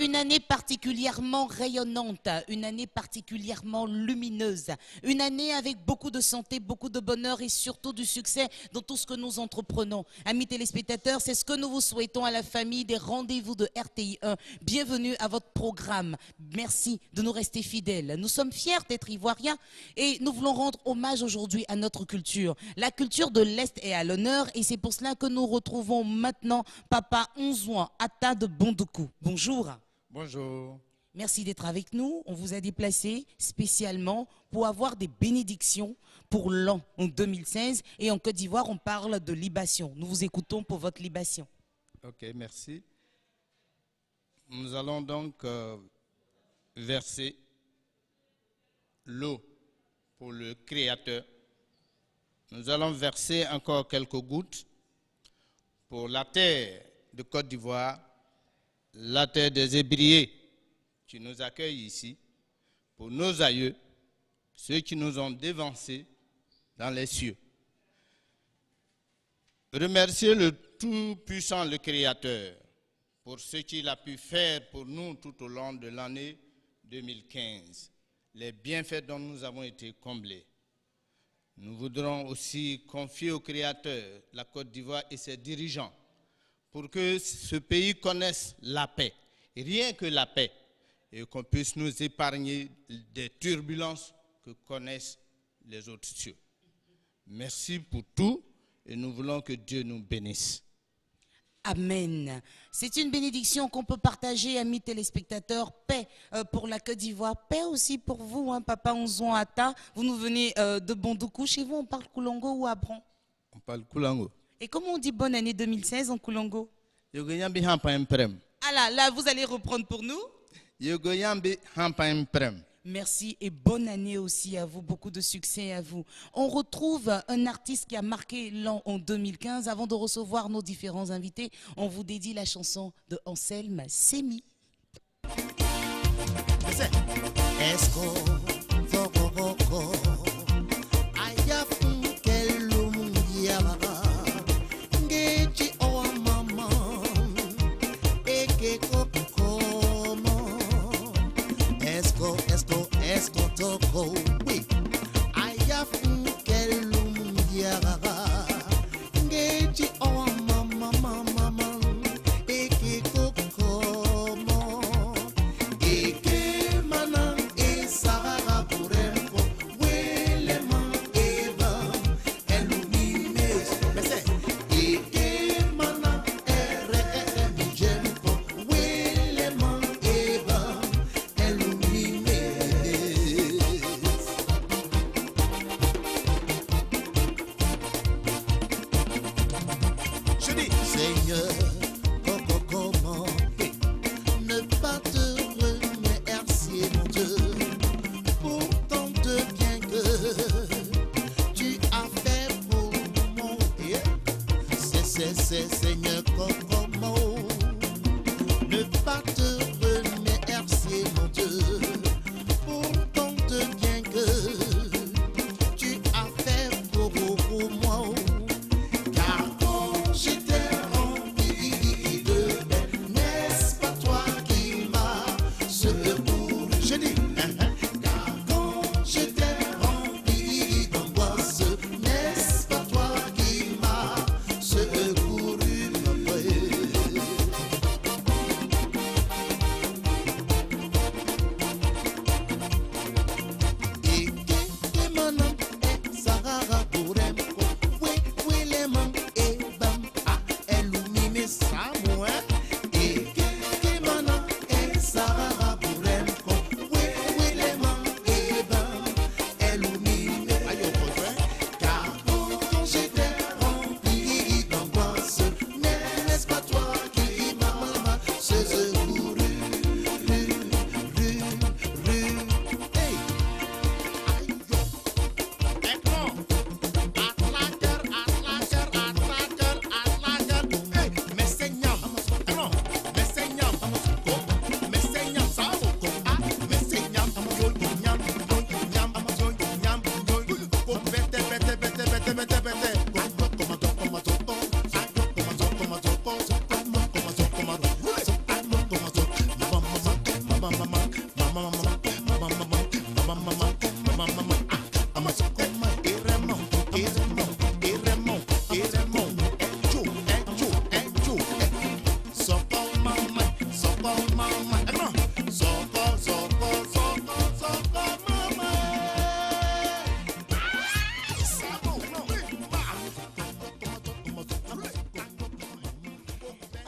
Une année particulièrement rayonnante, une année particulièrement lumineuse, une année avec beaucoup de santé, beaucoup de bonheur et surtout du succès dans tout ce que nous entreprenons. Amis téléspectateurs, c'est ce que nous vous souhaitons à la famille des rendez-vous de RTI 1. Bienvenue à votre programme. Merci de nous rester fidèles. Nous sommes fiers d'être ivoiriens et nous voulons rendre hommage aujourd'hui à notre culture. La culture de l'Est est à l'honneur et c'est pour cela que nous retrouvons maintenant Papa Onzouan Atta de Bondoukou. Bonjour. Bonjour. Merci d'être avec nous. On vous a déplacé spécialement pour avoir des bénédictions pour l'an 2016. Et en Côte d'Ivoire, on parle de libation. Nous vous écoutons pour votre libation. Ok, merci. Nous allons donc verser l'eau pour le Créateur. Nous allons verser encore quelques gouttes pour la terre de Côte d'Ivoire, la terre des Hébriers qui nous accueillent ici, pour nos aïeux, ceux qui nous ont dévancés dans les cieux. Remercier le Tout-Puissant, le Créateur, pour ce qu'il a pu faire pour nous tout au long de l'année 2015, les bienfaits dont nous avons été comblés. Nous voudrons aussi confier au Créateur la Côte d'Ivoire et ses dirigeants pour que ce pays connaisse la paix, rien que la paix, et qu'on puisse nous épargner des turbulences que connaissent les autres cieux. Merci pour tout et nous voulons que Dieu nous bénisse. Amen. C'est une bénédiction qu'on peut partager, amis téléspectateurs. Paix pour la Côte d'Ivoire. Paix aussi pour vous, hein, Papa Onzouan Atta. Vous nous venez de Bondoukou. Chez vous, on parle Koulongo ou Abron? On parle Koulongo. Et comment on dit bonne année 2016 en Koulongo? Ah là, vous allez reprendre pour nous. Merci et bonne année aussi à vous, beaucoup de succès à vous. On retrouve un artiste qui a marqué l'an en 2015. Avant de recevoir nos différents invités, on vous dédie la chanson de Anselme Semi. Oui, aya funkel lumbiara, ngeji owa mama mama, eke kokomo, eke mana esara purempo, wele man eba, elumine, eke mana ere bijempo, wele man eba, elumine. Seigneur, comment ne pas te remercier, mon Dieu, pour tant de bien que tu as fait pour moi. C'est Seigneur, comment ne pas te remercier, mon Dieu, pour tant de bien que tu as fait pour moi. Car quand j'étais rempli de peine, n'est-ce pas toi qui m'as secouru? Je dis, car quand j'étais rempli d'angoisse, n'est-ce pas toi qui m'as secouru, mon frère?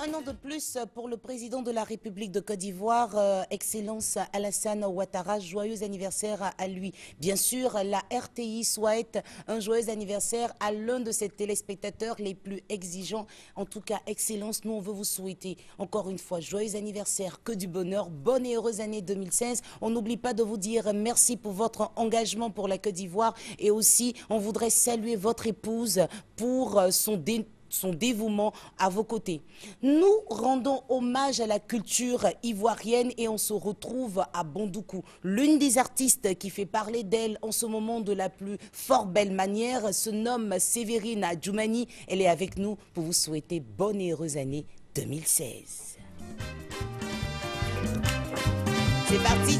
un an de plus pour le président de la République de Côte d'Ivoire, Excellence Alassane Ouattara. Joyeux anniversaire à lui. Bien sûr, la RTI souhaite un joyeux anniversaire à l'un de ses téléspectateurs les plus exigeants. En tout cas, Excellence, nous on veut vous souhaiter encore une fois joyeux anniversaire, que du bonheur, bonne et heureuse année 2016. On n'oublie pas de vous dire merci pour votre engagement pour la Côte d'Ivoire et aussi on voudrait saluer votre épouse pour son dévouement à vos côtés. Nous rendons hommage à la culture ivoirienne et on se retrouve à Bondoukou. L'une des artistes qui fait parler d'elle en ce moment de la plus fort belle manière se nomme Sévérine Adjoumani. Elle est avec nous pour vous souhaiter bonne et heureuse année 2016. C'est parti.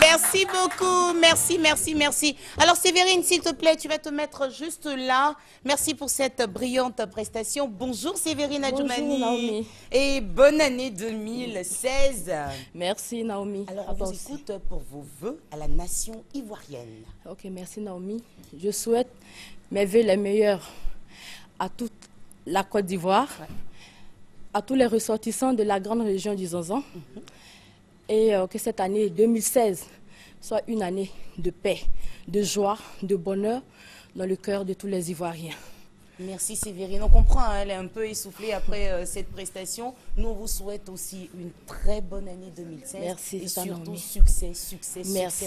Merci beaucoup, merci. Alors Sévérine, s'il te plaît, tu vas te mettre juste là. Merci pour cette brillante prestation. Bonjour Sévérine Adjoumani. Bonjour Naomi. Et bonne année 2016. Merci Naomi. Alors on vous écoute pour vos vœux à la nation ivoirienne. Ok, merci Naomi. Je souhaite mes vœux les meilleurs à toute la Côte d'Ivoire, à tous les ressortissants de la grande région du Zanzan. Et que cette année 2016 soit une année de paix, de joie, de bonheur dans le cœur de tous les Ivoiriens. Merci Sévérine. On comprend, hein, elle est un peu essoufflée après cette prestation. Nous, on vous souhaite aussi une très bonne année 2016. Merci. Et surtout succès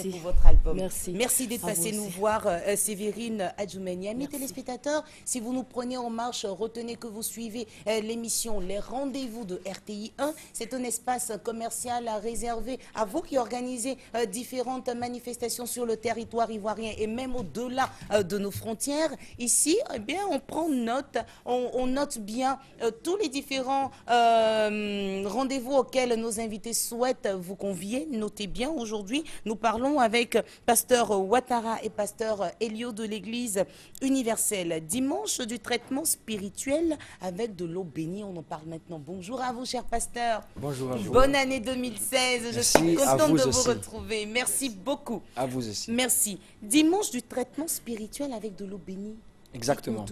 pour votre album. Merci d'être passé nous voir, Sévérine Adjoumani. Amis téléspectateurs, si vous nous prenez en marche, retenez que vous suivez l'émission Les Rendez-vous de RTI 1. C'est un espace commercial réservé à vous qui organisez différentes manifestations sur le territoire ivoirien et même au-delà de nos frontières. Ici, eh bien, on prend prend note, on note bien tous les différents rendez-vous auxquels nos invités souhaitent vous convier. Notez bien, aujourd'hui, nous parlons avec pasteur Ouattara et pasteur Elio de l'Église universelle. Dimanche du traitement spirituel avec de l'eau bénie, on en parle maintenant. Bonjour à vous, cher pasteur. Bonjour à vous. Bonne année 2016. Je suis contente de vous retrouver. Merci beaucoup. À vous aussi. Merci. Dimanche du traitement spirituel avec de l'eau bénie. Exactement.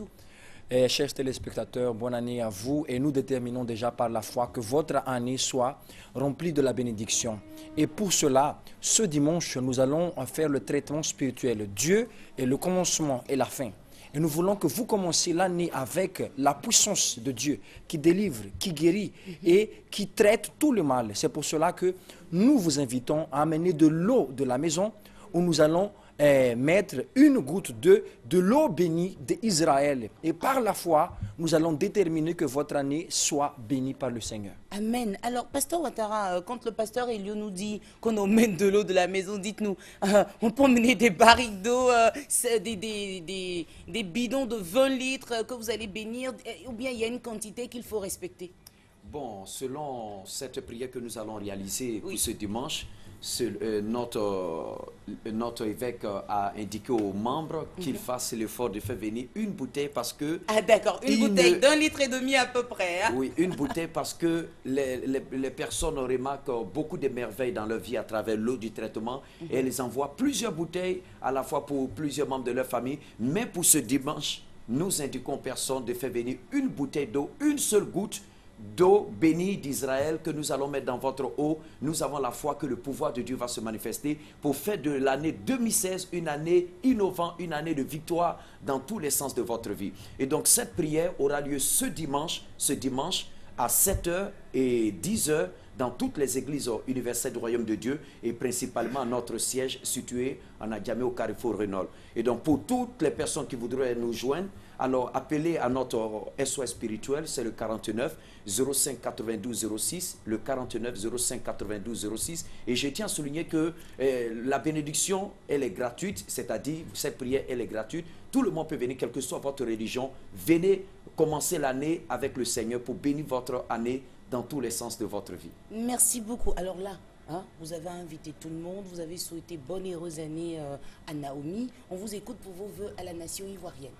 Et chers téléspectateurs, bonne année à vous et nous déterminons déjà par la foi que votre année soit remplie de la bénédiction. Et pour cela, ce dimanche, nous allons faire le traitement spirituel. Dieu est le commencement et la fin. Et nous voulons que vous commenciez l'année avec la puissance de Dieu qui délivre, qui guérit et qui traite tout le mal. C'est pour cela que nous vous invitons à amener de l'eau de la maison où nous allons mettre une goutte de l'eau bénie d'Israël. Et par la foi, nous allons déterminer que votre année soit bénie par le Seigneur. Amen. Alors, pasteur Ouattara, quand le pasteur Elio nous dit qu'on emmène de l'eau de la maison, dites-nous, on peut emmener des barriques d'eau, des bidons de 20 litres que vous allez bénir, ou bien il y a une quantité qu'il faut respecter? Bon, selon cette prière que nous allons réaliser pour ce dimanche, notre évêque a indiqué aux membres qu'ils fassent l'effort de faire venir une bouteille parce que... Ah d'accord, une bouteille d'1,5 litre à peu près. Hein? Oui, une bouteille parce que les personnes remarquent beaucoup de merveilles dans leur vie à travers l'eau du traitement et elles envoient plusieurs bouteilles à la fois pour plusieurs membres de leur famille. Mais pour ce dimanche, nous indiquons aux personnes de faire venir une bouteille d'eau, une seule goutte d'eau bénie d'Israël que nous allons mettre dans votre eau. Nous avons la foi que le pouvoir de Dieu va se manifester pour faire de l'année 2016 une année innovante, une année de victoire dans tous les sens de votre vie. Et donc cette prière aura lieu ce dimanche à 7h et 10h dans toutes les églises universelles du Royaume de Dieu et principalement à notre siège situé en Adjamé au Carrefour Renault. Et donc pour toutes les personnes qui voudraient nous joindre, alors appelez à notre SOS spirituel, c'est le 49 05 92 06, le 49 05 92 06. Et je tiens à souligner que la bénédiction, elle est gratuite, c'est-à-dire cette prière, elle est gratuite. Tout le monde peut venir, quelle que soit votre religion. Venez commencer l'année avec le Seigneur pour bénir votre année dans tous les sens de votre vie. Merci beaucoup. Alors là, vous avez invité tout le monde, vous avez souhaité bonne et heureuse année à Naomi. On vous écoute pour vos vœux à la nation ivoirienne.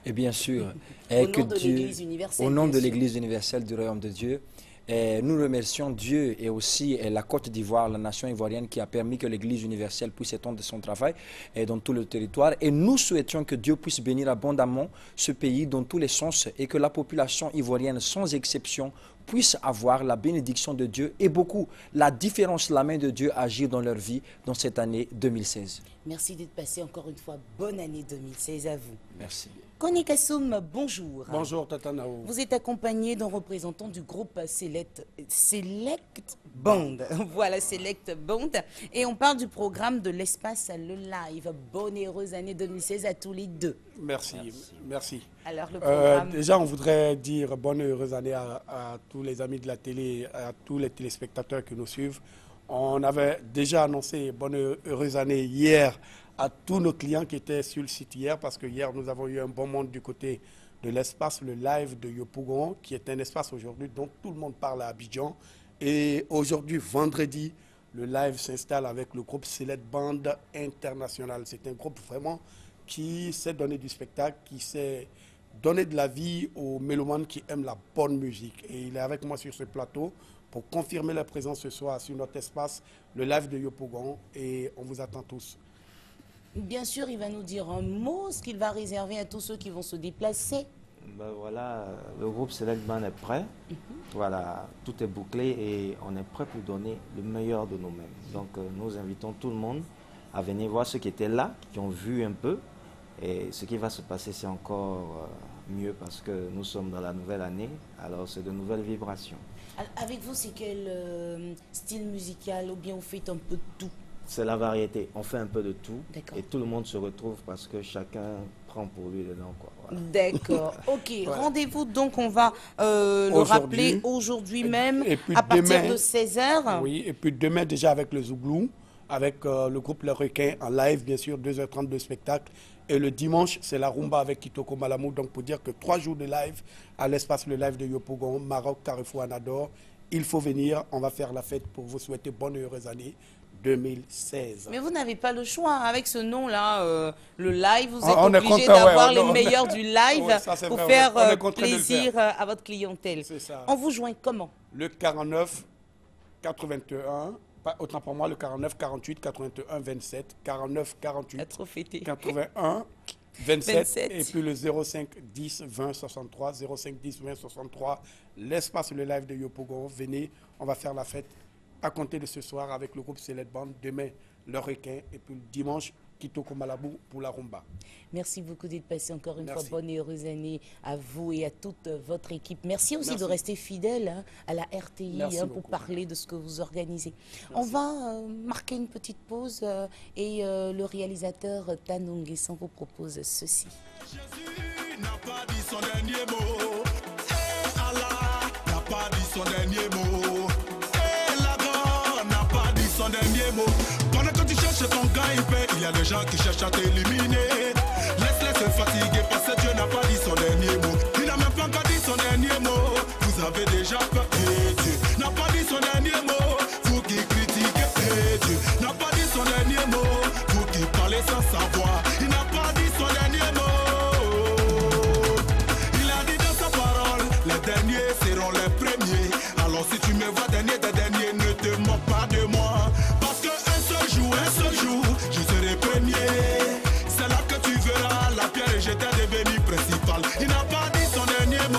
Et bien sûr, au nom de l'Église universelle du Royaume de Dieu, nous remercions Dieu et aussi la Côte d'Ivoire, la nation ivoirienne qui a permis que l'Église universelle puisse étendre son travail dans tout le territoire. Et nous souhaitions que Dieu puisse bénir abondamment ce pays dans tous les sens et que la population ivoirienne, sans exception, puisse avoir la bénédiction de Dieu et beaucoup la différence, la main de Dieu agir dans leur vie dans cette année 2016. Merci d'être passé encore une fois. Bonne année 2016 à vous. Merci. Kone Kassoum, bonjour. Bonjour Tata Nao. Vous êtes accompagné d'un représentant du groupe Select Band. Voilà, Select Band. Et on parle du programme de l'espace le live. Bonne et heureuse année 2016 à tous les deux. Merci. Alors, le programme... déjà, on voudrait dire bonne et heureuse année à tous les amis de la télé, à tous les téléspectateurs qui nous suivent. On avait déjà annoncé bonne et heureuse année hier à tous nos clients qui étaient sur le site hier, parce que hier, nous avons eu un bon monde du côté de l'espace, le live de Yopougon, qui est un espace aujourd'hui dont tout le monde parle à Abidjan. Et aujourd'hui, vendredi, le live s'installe avec le groupe Select Band International. C'est un groupe vraiment qui sait donner du spectacle, qui sait donner de la vie aux mélomanes qui aiment la bonne musique. Et il est avec moi sur ce plateau pour confirmer la présence ce soir sur notre espace, le live de Yopougon. Et on vous attend tous. Bien sûr, il va nous dire un mot, ce qu'il va réserver à tous ceux qui vont se déplacer. Ben voilà, le groupe Select Band est prêt. Voilà, tout est bouclé et on est prêt pour donner le meilleur de nous-mêmes. Donc nous invitons tout le monde à venir voir ceux qui étaient là, qui ont vu un peu. Et ce qui va se passer, c'est encore mieux parce que nous sommes dans la nouvelle année. Alors c'est de nouvelles vibrations. Avec vous, c'est quel style musical ou bien vous faites un peu de tout? C'est la variété. On fait un peu de tout. Et tout le monde se retrouve parce que chacun prend pour lui dedans. Voilà. D'accord. Ok. Ouais. Rendez-vous donc, on va le rappeler aujourd'hui même, à partir de 16h. Oui, et puis demain déjà avec le Zouglou. avec le groupe Le Requin en live, bien sûr, 2h30 de spectacle. Et le dimanche, c'est la rumba avec Kitoko Malamou. Donc, pour dire que 3 jours de live à l'espace Le Live de Yopougon, Maroc, Carrefour, Anador. Il faut venir, on va faire la fête pour vous souhaiter bonne et heureuse année 2016. Mais vous n'avez pas le choix. Avec ce nom-là, le live, vous êtes On est obligé content, d'avoir ouais, les meilleurs du live ouais, ça, c'est pour vrai, faire on est content de le plaisir faire. à votre clientèle. C'est ça. On vous joint comment? Le 49 81, autant pour moi, le 49 48 81 27, 49 48 Trop fêté. 81 27, 27. et puis le 05 10 20 63, 05 10 20 63, l'espace Le Live de Yopougon. Venez, on va faire la fête à compter de ce soir avec le groupe Select Band. Demain, Le Requin, et puis le dimanche, Kitoko Malabou pour la rumba. Merci beaucoup d'être passé encore une Merci. fois. Bonne et heureuse année à vous et à toute votre équipe. Merci aussi Merci. de rester fidèle à la RTI Merci pour beaucoup. parler de ce que vous organisez. On va marquer une petite pause et le réalisateur Tanou Nguessan vous propose ceci. Jésus n'a pas dit son dernier mot. Et Allah n'a pas dit son dernier mot. Et la God n'a pas dit son dernier mot. Pendant que tu cherches ton gagne-pain, il y a des gens qui cherchent à t'éliminer. Laisse-les se fatiguer parce que Dieu n'a pas dit son dernier mot. Il n'a même pas encore dit son dernier mot. Vous avez déjà peur et Dieu n'a pas dit son dernier mot. Vous qui critiquez et Dieu n'a pas dit son dernier mot. Vous qui parlez sans savoir, il n'a pas dit son dernier mot. Il a dit dans sa parole, les derniers seront les premiers. Alors si tu me vois dernier des derniers, ne te moque pas de moi. Parce qu'un seul jour, je serai premier. C'est là que tu verras la pierre jetée devenir principale. Il n'a pas dit son dernier mot.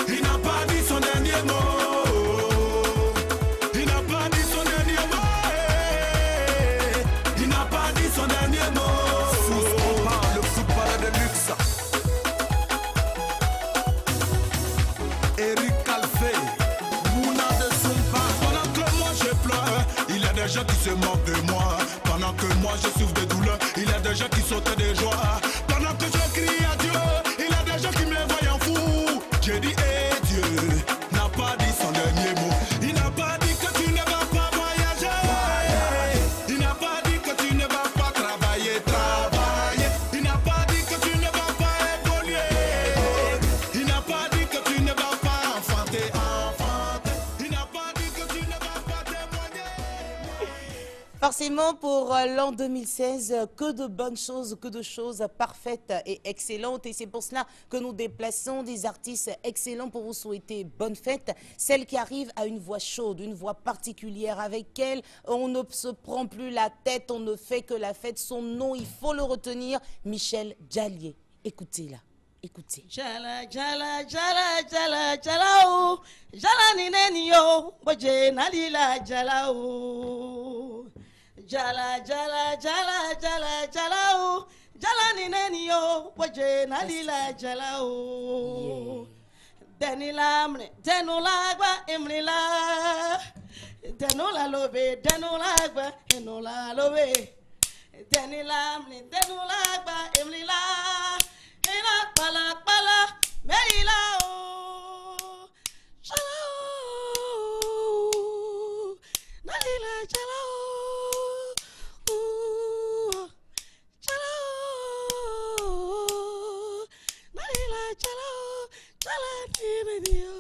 Il n'a pas dit son dernier mot. Il n'a pas dit son dernier mot. Il n'a pas dit son dernier mot. Le football de luxe. Eric Calvé, Mouna de Zumba. Pendant que moi je pleure, il y a des gens qui se moquent de moi. Pendant que moi je souffre de douleur, il y a des gens qui sautent de joie. Pendant que je crie à Dieu, il y a des gens qui me voient en fou. J'ai dit, eh Dieu n'a pas dit son dernier mot. Il n'a pas dit que tu ne vas pas voyager. Il n'a pas dit que tu ne vas pas travailler. Il n'a pas dit que tu ne vas pas évoluer. Il n'a pas dit que tu ne vas pas enfanter. Il n'a pas dit que tu ne vas pas témoigner. Forcément, pour l'an 2016, que de bonnes choses, que de choses parfaites et excellentes. Et c'est pour cela que nous déplaçons des artistes excellents pour vous souhaiter bonne fête. Celle qui arrive a une voix chaude, une voix particulière avec elle. On ne se prend plus la tête, on ne fait que la fête. Son nom, il faut le retenir, Michel Djalié. Écoutez-la. Écoutez. Jala jala jala jala jala o jala ni neni yo boje nalila jala o jala jala jala jala jala o jala ni neni yo boje nalila jala o denila mne denula gba emrila denula lobe denula gba enola lobe denila mne denula gba emrila ina pala pala meila o chala o nalila chala o chala o nalila chala o chala dimedio.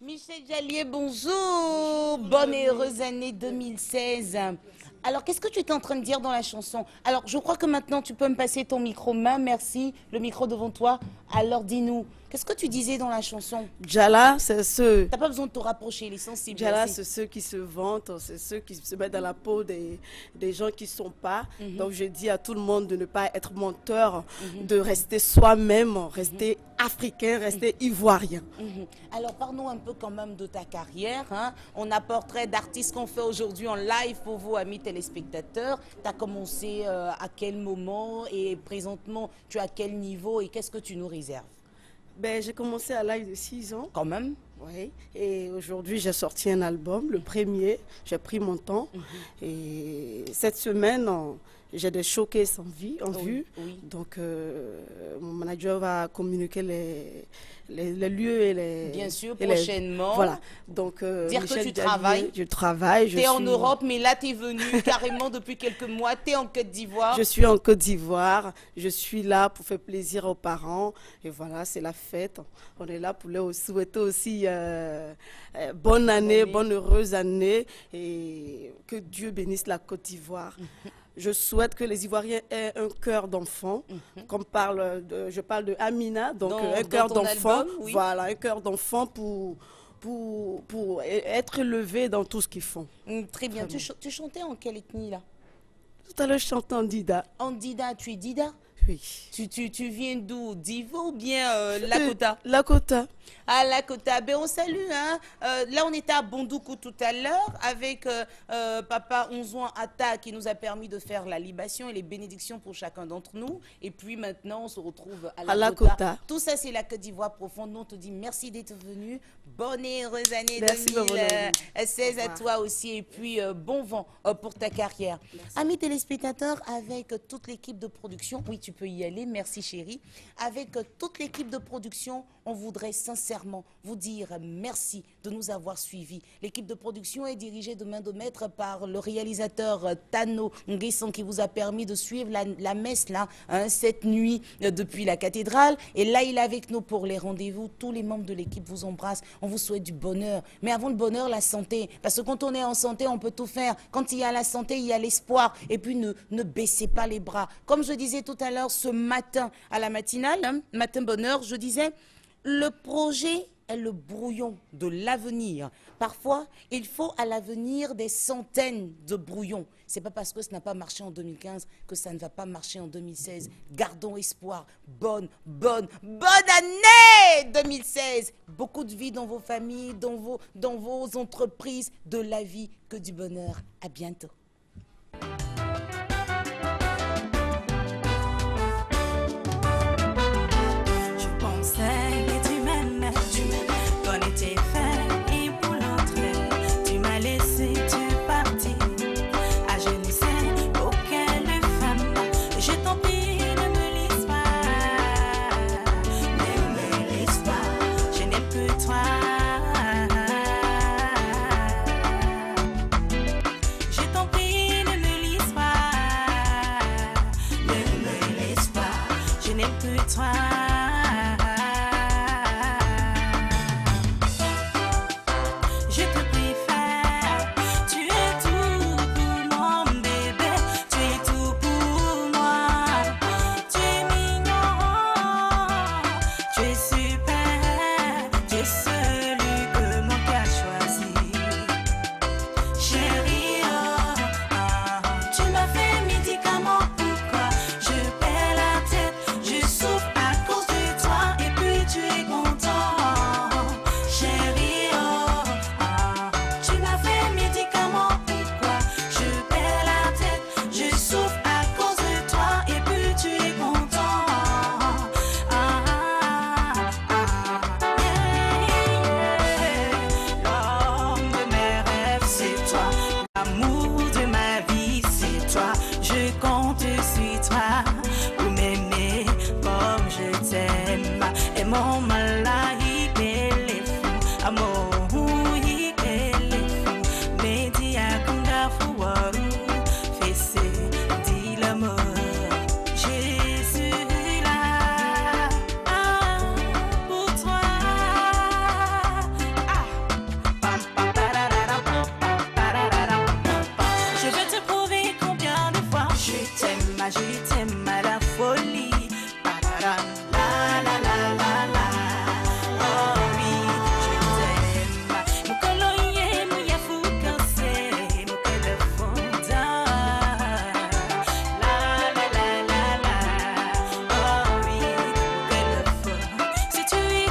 Michel Djalié, bonjour. Bonne et heureuse année 2016. Alors, qu'est-ce que tu étais en train de dire dans la chanson? Alors, je crois que maintenant, tu peux me passer ton micro main. Merci. Le micro devant toi. Alors, dis-nous, qu'est-ce que tu disais dans la chanson? Jala, c'est ceux. T'as pas besoin de te rapprocher, les sensibles. Jala, merci. c'est ceux qui se vantent, c'est ceux qui se mettent dans la peau des gens qui ne sont pas. Donc, je dis à tout le monde de ne pas être menteur, de rester soi-même, rester africain, rester ivoirien. Alors, parlons un peu quand même de ta carrière. Hein. On a portrait d'artistes qu'on fait aujourd'hui en live pour vous, amis téléspectateurs. Tu as commencé à quel moment et présentement, tu es à quel niveau et qu'est-ce que tu nous réserves? Ben, j'ai commencé à l'âge de 6 ans. Quand même? Oui. Et aujourd'hui, j'ai sorti un album, le premier. J'ai pris mon temps. Et cette semaine, j'ai des showcases en vue. Oui. Donc, mon manager va communiquer les lieux et les... Bien sûr, et prochainement. Voilà. Donc, Dire Michel que tu Dallier, travailles. Je travaille. Tu es en Europe, mais là, tu es venu carrément depuis quelques mois. Tu es en Côte d'Ivoire. Je suis en Côte d'Ivoire. Je suis là pour faire plaisir aux parents. Et voilà, c'est la fête. On est là pour leur souhaiter aussi bonne année, bonne heureuse année. Et que Dieu bénisse la Côte d'Ivoire. Je souhaite que les Ivoiriens aient un cœur d'enfant. Comme je parle de Amina, donc un cœur d'enfant. Oui. Voilà, un cœur d'enfant pour être élevé dans tout ce qu'ils font. Très bien. Tu chantais en quelle ethnie là? Tout à l'heure, je chantais en Dida. En Dida, tu es Dida? Oui. Tu viens d'où? d'Ivo ou bien Lakota? Lakota. À Lakota. Ben, on salue. Hein. Là, on était à Bondoukou tout à l'heure avec Papa Onzouan Atta qui nous a permis de faire la libation et les bénédictions pour chacun d'entre nous. Et puis maintenant, on se retrouve à Lakota. Tout ça, c'est la Côte d'Ivoire profonde. Nous, on te dit merci d'être venu. Bonne et heureuse année 2016 à toi aussi. Et puis, bon vent pour ta carrière. Merci. Amis téléspectateurs, avec toute l'équipe de production, oui, tu peux y aller. Merci, chérie. Avec toute l'équipe de production, on voudrait sincèrement vous dire merci de nous avoir suivis. L'équipe de production est dirigée de main de maître par le réalisateur Tano Nguesson qui vous a permis de suivre la messe là, hein, cette nuit depuis la cathédrale. Et là, il est avec nous pour les rendez-vous. Tous les membres de l'équipe vous embrassent. On vous souhaite du bonheur. Mais avant le bonheur, la santé. Parce que quand on est en santé, on peut tout faire. Quand il y a la santé, il y a l'espoir. Et puis, ne baissez pas les bras. Comme je disais tout à l'heure, ce matin, à la matinale, hein, matin bonheur, je disais... Le projet est le brouillon de l'avenir. Parfois, il faut à l'avenir des centaines de brouillons. Ce n'est pas parce que ça n'a pas marché en 2015 que ça ne va pas marcher en 2016. Gardons espoir. Bonne année 2016. Beaucoup de vie dans vos familles, dans vos entreprises, de la vie, que du bonheur. À bientôt. Je t'aime à la folie.